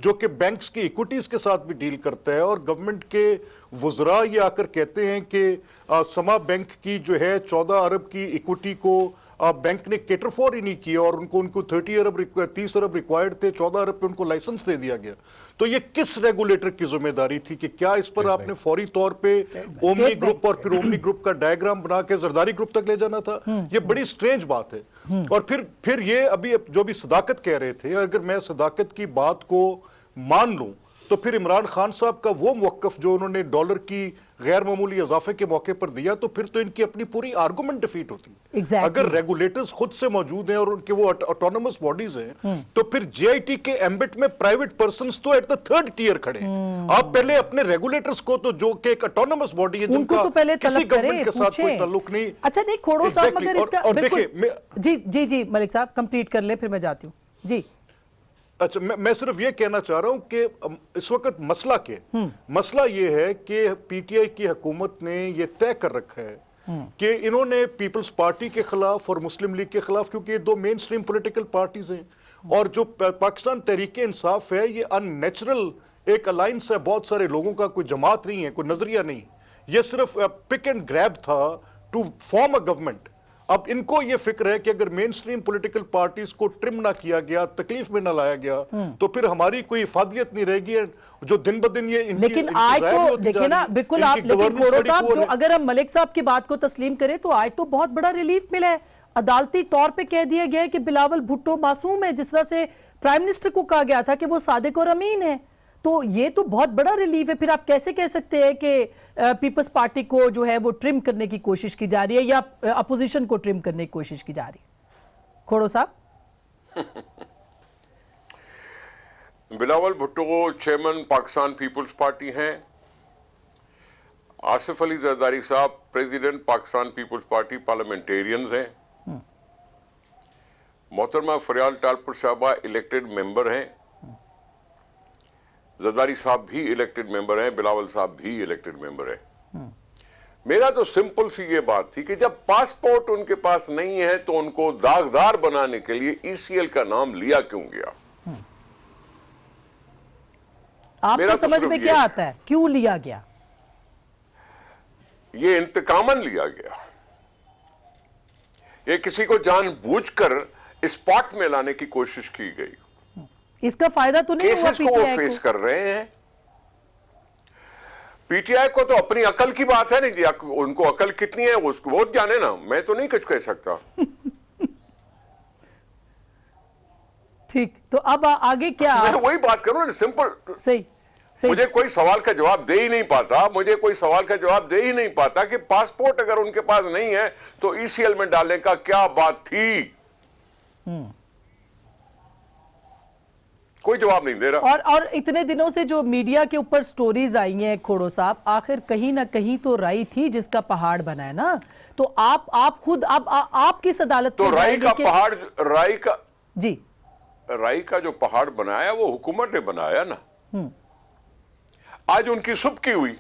जो कि बैंक्स की इक्विटीज के साथ भी डील करता है, और गवर्नमेंट के वुजरा ये आकर कहते हैं कि समा बैंक की जो है 14 अरब की इक्विटी को बैंक ने केटर फॉर ही नहीं किया और उनको 30 अरब रिक्वायर्ड थे, 14 अरब पे उनको लाइसेंस दे दिया गया। तो ये किस रेगुलेटर की जिम्मेदारी थी कि क्या इस पर आपने फौरी तौर पे ओमनी ग्रुप और फिर ओमनी ग्रुप का डायग्राम बना के जरदारी ग्रुप तक ले जाना था? ये बड़ी स्ट्रेंज बात है। और फिर ये अभी जो भी सदाकत कह रहे थे, अगर मैं सदाकत की बात को मान लूं तो फिर इमरान खान साहब का वो मौकफ जो उन्होंने डॉलर की गैर मामूली इजाफे के मौके पर दिया, तो फिर तो इनकी अपनी पूरी आर्गुमेंट डिफीट होती है। exactly. अगर रेगुलेटर्स खुद से मौजूद हैं और उनके वो ऑटोनमस बॉडीज हैं, तो फिर JIT के एम्बिट में प्राइवेट पर्संस तो एट द थर्ड टियर खड़े हैं। आप पहले अपने रेगुलेटर्स को, तो जो कि एक ऑटोनमस बॉडी है जिनका तो पहले किसी तलब करे, गवर्नमेंट के साथ कोई ताल्लुक नहीं। अच्छा नहीं, खोड़ो साहब, Exactly. मगर इसका और देखिए, जी जी मलिक साहब कंप्लीट कर ले, फिर मैं जाती हूँ जी। अच्छा, मैं सिर्फ ये कहना चाह रहा हूं कि इस वक्त मसला ये है कि PTI की हुकूमत ने ये तय कर रखा है कि इन्होंने पीपल्स पार्टी के खिलाफ और मुस्लिम लीग के खिलाफ, क्योंकि ये दो मेन स्ट्रीम पॉलिटिकल पार्टीज हैं, और जो पाकिस्तान तहरीक इंसाफ है ये अननेचुरल एक अलायंस है बहुत सारे लोगों का, कोई जमात नहीं है, कोई नजरिया नहीं, ये सिर्फ पिक एंड ग्रैब था टू फॉर्म अ गवर्नमेंट। अब इनको ये फिक्र है कि अगर मेन स्ट्रीम पॉलिटिकल पार्टीज को ट्रिम ना किया गया, तकलीफ में ना लाया गया, तो फिर हमारी कोई इफादियत नहीं रहेगी, जो दिन ब दिन ये लेकिन आज तो देखिए ना, बिल्कुल आप, लेकिन खोड़ो साहब, जो अगर हम मलिक साहब की बात को तस्लीम करें तो आज तो बहुत बड़ा रिलीफ मिला है। अदालती तौर पे कह दिया गया है कि बिलावल भुट्टो मासूम है, जिस तरह से प्राइम मिनिस्टर को कहा गया था कि वो सादिक और अमीन है। तो ये तो बहुत बड़ा रिलीफ है। फिर आप कैसे कह सकते हैं कि पीपल्स पार्टी को जो है वो ट्रिम करने की कोशिश की जा रही है या अपोजिशन को ट्रिम करने की कोशिश की जा रही है? खोड़ो साहब। Bilawal Bhutto chairman Pakistan peoples party हैं, आसिफ अली जरदारी साहब president Pakistan peoples party parliamentarians हैं, मोहतरमा फरियाल टालपुर साहबा इलेक्टेड मेंबर हैं, जरदारी साहब भी इलेक्टेड मेंबर हैं, बिलावल साहब भी इलेक्टेड मेंबर हैं। मेरा तो सिंपल सी ये बात थी कि जब पासपोर्ट उनके पास नहीं है तो उनको दागदार बनाने के लिए ECL का नाम लिया क्यों गया? आपको समझ में क्या आता है क्यों लिया गया? ये इंतकामन लिया गया, ये किसी को जानबूझकर स्पॉट में लाने की कोशिश की गई। इसका फायदा तो नहीं हुआ केसेस को वो फेस कर रहे हैं। PTI को तो अपनी अकल की बात है नहीं, उनको अकल कितनी है उसको वो जाने ना, मैं तो नहीं कुछ कह सकता। ठीक, तो अब आगे क्या? मैं वही बात करूं ना, सिंपल। सही। मुझे कोई सवाल का जवाब दे ही नहीं पाता कि पासपोर्ट अगर उनके पास नहीं है तो ECL में डालने का क्या बात थी? कोई जवाब नहीं दे रहा। और इतने दिनों से जो मीडिया के ऊपर स्टोरीज आई हैं खोड़ो साहब, आखिर कहीं ना कहीं तो राई थी जिसका पहाड़ बना है ना। तो आप खुद आप किस अदालत तो राई का पहाड़, राई का जो पहाड़ बनाया वो हुकूमत ने बनाया ना। आज उनकी सुबकी हुई।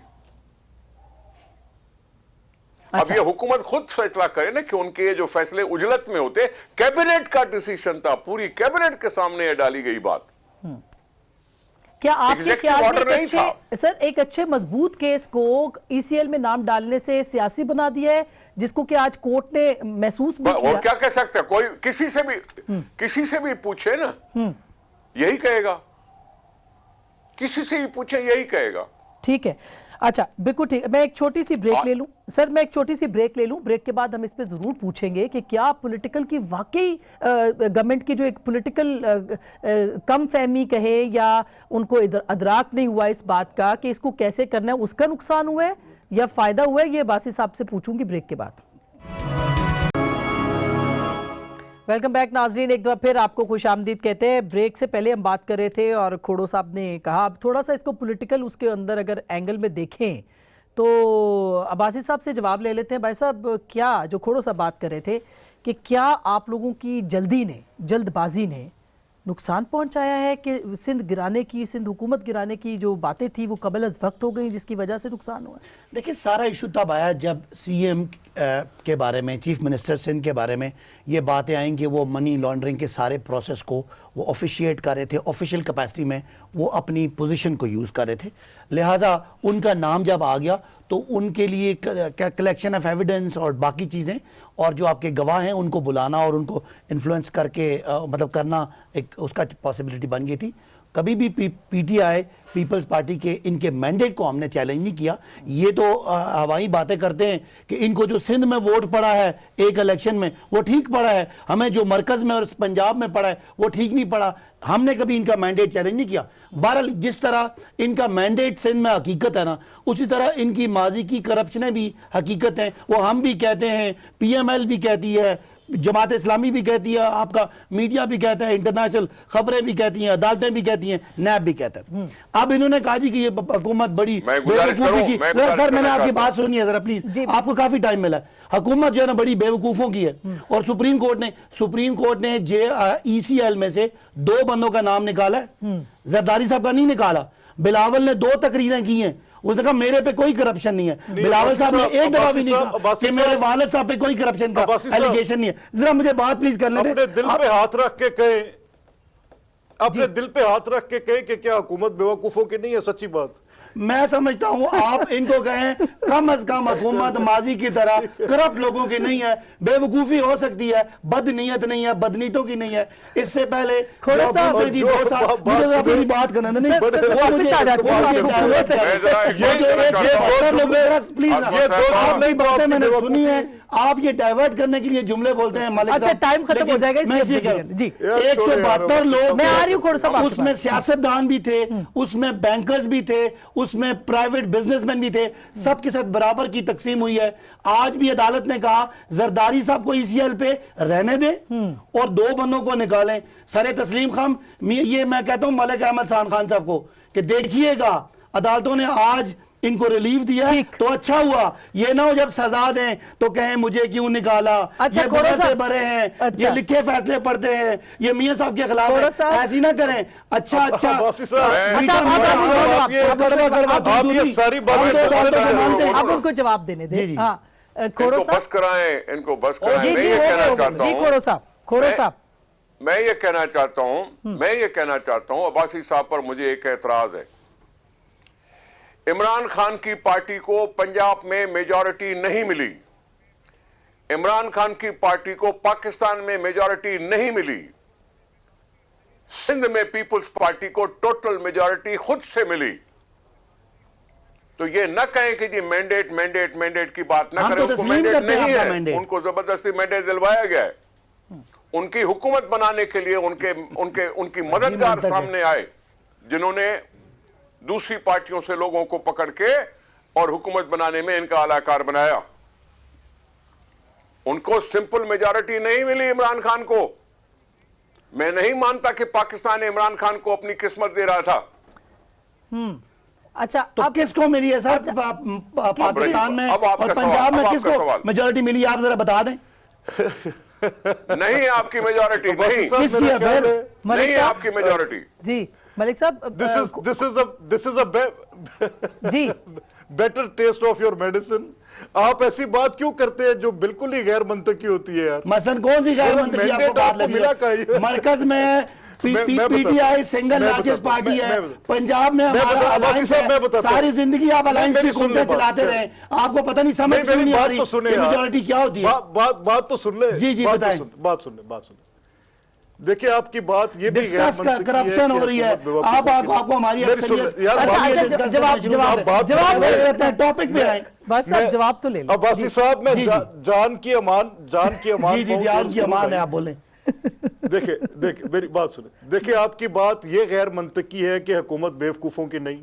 अच्छा। अब ये हुकूमत खुद फैसला करे ना कि उनके जो फैसले उजलत में होते, कैबिनेट का डिसीजन था, पूरी कैबिनेट के सामने डाली गई बात। क्या आपके Executive ख्याल में order नहीं था। सर एक अच्छे मजबूत केस को ईसीएल में नाम डालने से सियासी बना दिया है, जिसको कि आज कोर्ट ने महसूस भी और किया? क्या कह सकते हैं, कोई किसी से भी पूछे ना, यही कहेगा, किसी से भी पूछे यही कहेगा। ठीक है, अच्छा बिल्कुल ठीक। मैं एक छोटी सी ब्रेक ले लूं सर, मैं एक छोटी सी ब्रेक ले लूं। ब्रेक के बाद हम इस पे जरूर पूछेंगे कि क्या पॉलिटिकल की वाकई गवर्नमेंट की जो एक पॉलिटिकल कम फहमी कहे या उनको अदराक नहीं हुआ इस बात का कि इसको कैसे करना है, उसका नुकसान हुआ है या फायदा हुआ है, ये बासी साहब से पूछूंगी ब्रेक के बाद। वेलकम बैक नाजरीन, एक बार फिर आपको खुशामदीद कहते हैं। ब्रेक से पहले हम बात कर रहे थे और खोड़ो साहब ने कहा अब थोड़ा सा इसको पॉलिटिकल उसके अंदर अगर एंगल में देखें तो अब्बासी साहब से जवाब ले लेते हैं। भाई साहब, क्या जो खोड़ो साहब बात कर रहे थे कि क्या आप लोगों की जल्दबाजी ने नुकसान पहुंचाया है कि सिंध हुकूमत गिराने की जो बातें थी वो कबल अज वक्त हो गई, जिसकी वजह से नुकसान हुआ? देखिए, सारा इशू तब आया जब सीएम के बारे में, चीफ मिनिस्टर सिंध के बारे में ये बातें आई कि वो मनी लॉन्ड्रिंग के सारे प्रोसेस को वो ऑफिशिएट कर रहे थे, ऑफिशियल कैपेसिटी में वो अपनी पोजीशन को यूज़ कर रहे थे। लिहाजा उनका नाम जब आ गया तो उनके लिए कलेक्शन ऑफ एविडेंस और बाकी चीज़ें और जो आपके गवाह हैं उनको बुलाना और उनको इन्फ्लुएंस करके मतलब करना एक उसका पॉसिबिलिटी बन गई थी। कभी भी पीटीआई पीपल्स पार्टी के इनके मैंडेट को हमने चैलेंज नहीं किया। ये तो हवाई बातें करते हैं कि इनको जो सिंध में वोट पड़ा है एक इलेक्शन में वो ठीक पड़ा है, हमें जो मरकज़ में और पंजाब में पड़ा है वो ठीक नहीं पड़ा। हमने कभी इनका मैंडेट चैलेंज नहीं किया। बहरहाल जिस तरह इनका मैंडेट सिंध में हकीकत है ना, उसी तरह इनकी माजी की करप्शनें भी हकीकत हैं। वो हम भी कहते हैं, पीएमएल भी कहती है, जमात इस्लामी भी कहती है, आपका मीडिया भी कहता है, इंटरनेशनल खबरें भी कहती हैं, अदालतें भी कहती हैं, नैब भी कहता है। अब इन्होंने कहा जी कि ये हुकूमत बड़ी बेवकूफ़ी की। सर मैंने आपकी बात सुनी है जरा प्लीज, आपको काफी टाइम मिला। हुकूमत जो है ना बड़ी बेवकूफ़ों की है और सुप्रीम कोर्ट ने ईसीएल में से 2 बंदों का नाम निकाला है, जरदारी साहब का नहीं निकाला। बिलावल ने 2 तकरीरें की हैं, उसने कहा मेरे पे कोई करप्शन नहीं है। बिलावल साहब ने एक दफा भी नहीं कहा कि मेरे वालिद साहब पे कोई करप्शन का एलिगेशन नहीं है। जरा मुझे बात प्लीज करने दें। अपने दिल पे हाथ रख के कहे, अपने दिल पे हाथ रख के कहे कि क्या हुकूमत बेवकूफों की नहीं है? सच्ची बात मैं समझता हूं आप इनको कहें कम अज कम हुकूमत माजी की तरह करप्ट लोगों की नहीं है। बेवकूफी हो सकती है, बदनीयत नहीं है, बदनीतों की नहीं है। इससे पहले बात करना मैंने सुनी है। आप ये डाइवर्ट करने के लिए जुमले बोलते हैं मलिक अच्छा, टाइम खत्म हो जाएगा जी। 172 लोग, मैं आ रही हूं खोड़ साहब, उसमें सियासतदान भी थे, उसमें बैंकर्स भी थे, उसमें प्राइवेट बिजनेसमैन भी थे, सबके साथ बराबर की तकसीम हुई है। आज भी अदालत ने कहा जरदारी साहब को ईसीएल पे रहने दें और 2 बंदों को निकालें। सरे तस्लीम खान, ये मैं कहता हूं मलिक अहमद खान साहब को कि देखिएगा अदालतों ने आज इनको रिलीफ दिया तो अच्छा हुआ। ये ना हो जब सजा दें तो कहें मुझे क्यों निकाला। अच्छा, ये बड़े से बड़े हैं, अच्छा, ये लिखे फैसले पढ़ते हैं, ये मियां साहब के खिलाफ है, ऐसी ना करें। अच्छा आप ये सारी अब उनको जवाब देने दें। हाँ खोड़ो साहब, बस कराएं, इनको बस कराएं। जी खोड़ो साहब, मैं ये कहना चाहता हूं अब्बासी साहब पर मुझे एक एतराज है। इमरान खान की पार्टी को पंजाब में मेजॉरिटी नहीं मिली, इमरान खान की पार्टी को पाकिस्तान में मेजॉरिटी नहीं मिली, सिंध में पीपुल्स पार्टी को टोटल मेजॉरिटी खुद से मिली। तो ये न कहें कि जी मैंडेट की बात ना करें। उनको मैंडेट नहीं है, उनको जबरदस्ती मैंडेट दिलवाया गया है। उनकी हुकूमत बनाने के लिए उनकी मददगार सामने आए जिन्होंने दूसरी पार्टियों से लोगों को पकड़ के और हुकूमत बनाने में इनका अलाकार बनाया। उनको सिंपल मेजॉरिटी नहीं मिली इमरान खान को। मैं नहीं मानता कि पाकिस्तान इमरान खान को अपनी किस्मत दे रहा था। अच्छा, तो किसको मिली है सर? पाकिस्तान में और पंजाब में किसको मेजॉरिटी मिली, आप जरा बता दें। नहीं आपकी मेजॉरिटी, नहीं आपकी मेजॉरिटी। जी मलिक साहब, दिस इज जी better taste of your medicine. आप ऐसी बात क्यों करते हैं जो बिल्कुल ही गैर मंतकी होती है यार? मसलन कौन सी गैर मंतकी आपको बात लगी? मरकज में पीटीआई सिंगल लार्जेस्ट पार्टी है, पंजाब में हमारा अलायंस है, सारी जिंदगी आप अलायंस की हुकूमतें चलाते रहे, आपको पता नहीं समझ क्यों नहीं आ रही मेजॉरिटी क्या होती है? बात तो सुन ले, जी बताएं। बात सुन ले। देखिए आपकी बात ये भी डिस्कस करप्शन हो रही है, आपको हमारी जवाब टॉपिक पे आए, बस आप जवाब तो ले लो। अब्बासी साहब, मैं जान की अमान जान की अमान है, आप बोले। देखिए मेरी बात सुने। देखिए आपकी बात ये गैर मंतकी है कि हुकूमत बेवकूफों की नहीं,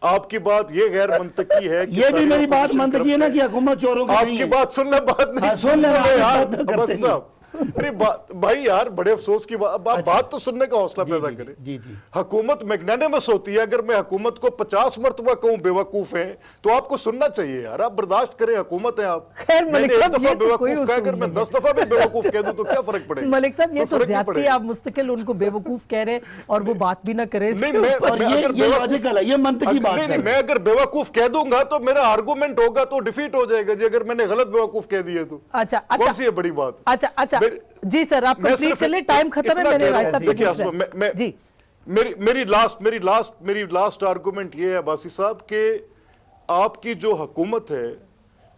आपकी बात ये गैर मंतकी है कि ये भी मेरी बात मंतकी है ना कि हुकूमत चोरों की आपकी बात सुन ले, बात नहीं सुन ले यार अब्बासी साहब, अरे भाई यार बड़े अफसोस की बात तो सुनने का हौसला पैदा करे। हुकूमत मैग्नानिमस होती है, अगर मैं हुकूमत को 50 मरतबा कहूं बेवकूफ है तो आपको सुनना चाहिए यार, आप बर्दाश्त करें, हुकूमत है आप। मैंने एक दफा बेवकूफ कहा, अगर मैं 10 दफा भी बेवकूफ कह दूं तो क्या फर्क पड़ेगा? मलिक साहब ये तो ज्यादती, आप मुस्तकिल उनको बेवकूफ कह रहे और वो बात भी ना करे। ये लॉजिकल है, ये मंतकी बात है। मैं अगर बेवकूफ कह दूंगा तो मेरा आर्गूमेंट होगा तो डिफीट हो जाएगा जी, अगर मैंने गलत बेवकूफ कह दिए तो। अच्छा कौन सी है बड़ी बात? अच्छा जी सर, आप कंप्लीट कर ले, टाइम खत्म है। मैंने राय साहब से पूछ रहा जी, मेरी लास्ट आर्गुमेंट ये है अब्बासी साहब कि आपकी जो हुकूमत है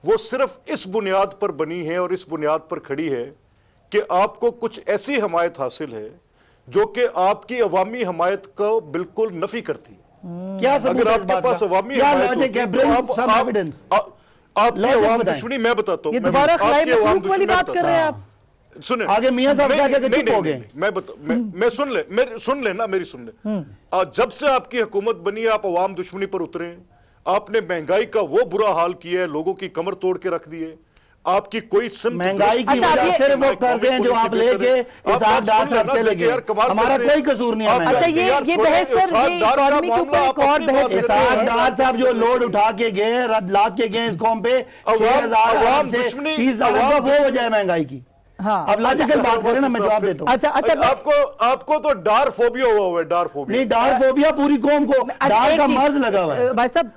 वो सिर्फ इस बुनियाद पर बनी है और इस बुनियाद पर खड़ी है कि आपको कुछ ऐसी हमायत हासिल है जो कि आपकी अवामी हमायत को बिल्कुल नफी करती है। क्या अगर आपके पास अवामी हमायत होती तो आपकी अवाम दुश्मनी, मैं बताता हूँ, वाली बात कर रहे हैं आप। सुने आगे मियां साहब चुप हो गए। मैं सुन ले मेरी सुन ले। जब से आपकी हुकूमत बनी है आप अवाम दुश्मनी पर उतरे हैं, आपने महंगाई का वो बुरा हाल किया है, लोगों की कमर तोड़ के रख दी है, आपकी कोई महंगाई की वजह से वो कर्जे हैं जो आप लेके हिसाबदार साहब चले गए, हमारा कोई कसूर नहीं है। अच्छा ये बहस सर, ये इकोनॉमी के ऊपर एक और बहस है। हिसाबदार साहब जो लोड उठा के गए, लाद के गए इस कौम पे 6,000 से 30,000, वो वजह है महंगाई की। हाँ, अब लॉजिकल बात करें ना, मैं जवाब देता हूं। अच्छा आपको तो डार फोबिया हुआ है, डार फोबिया नहीं, डार फोबिया पूरी कौम को, डार का मर्ज लगा हुआ है भाई साहब।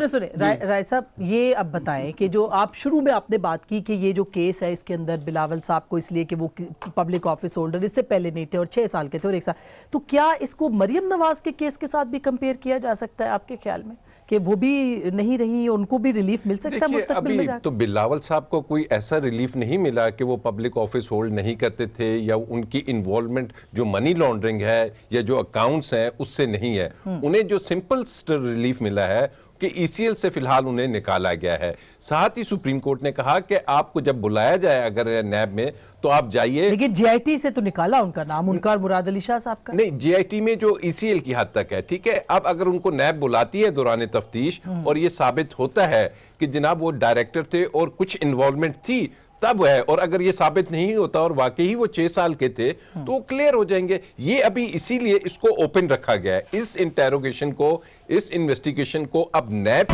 सुने राय साहब, ये अब बताएं कि जो आप शुरू में आपने बात की कि ये जो केस है इसके अंदर बिलावल साहब को इसलिए कि वो पब्लिक ऑफिस होल्डर इससे पहले नहीं थे और 6 साल के थे और 1 साल, तो क्या इसको मरियम नवाज के केस के साथ भी कंपेयर किया जा सकता है आपके ख्याल में कि वो भी नहीं रही, उनको भी रिलीफ मिल सकता है मुस्तकबिल में जाकर? तो बिलावल साहब को कोई ऐसा रिलीफ नहीं मिला कि वो पब्लिक ऑफिस होल्ड नहीं करते थे या उनकी इन्वॉल्वमेंट जो मनी लॉन्ड्रिंग है या जो अकाउंट्स हैं उससे नहीं है। उन्हें जो सिंपल रिलीफ मिला है कि ईसीएल से फिलहाल उन्हें निकाला गया है। साथ ही सुप्रीम कोर्ट ने कहा कि आपको जब बुलाया जाए अगर नैब में तो आप जाइए। लेकिन जीआईटी से तो निकाला उनका नाम, उनका और मुराद अली शाह साहब का नहीं, जीआईटी में जो ईसीएल की हद तक है, ठीक है। अब अगर उनको नैब बुलाती है दौरान तफ्तीश और ये साबित होता है कि जनाब वो डायरेक्टर थे और कुछ इन्वॉल्वमेंट थी, तब है। और अगर ये साबित नहीं होता और वाकई वो 6 साल के थे तो वो क्लियर हो जाएंगे। ये अभी इसीलिए इसको ओपन रखा गया है, इस इंटेरोगेशन को, इस इन्वेस्टिगेशन को अब नैब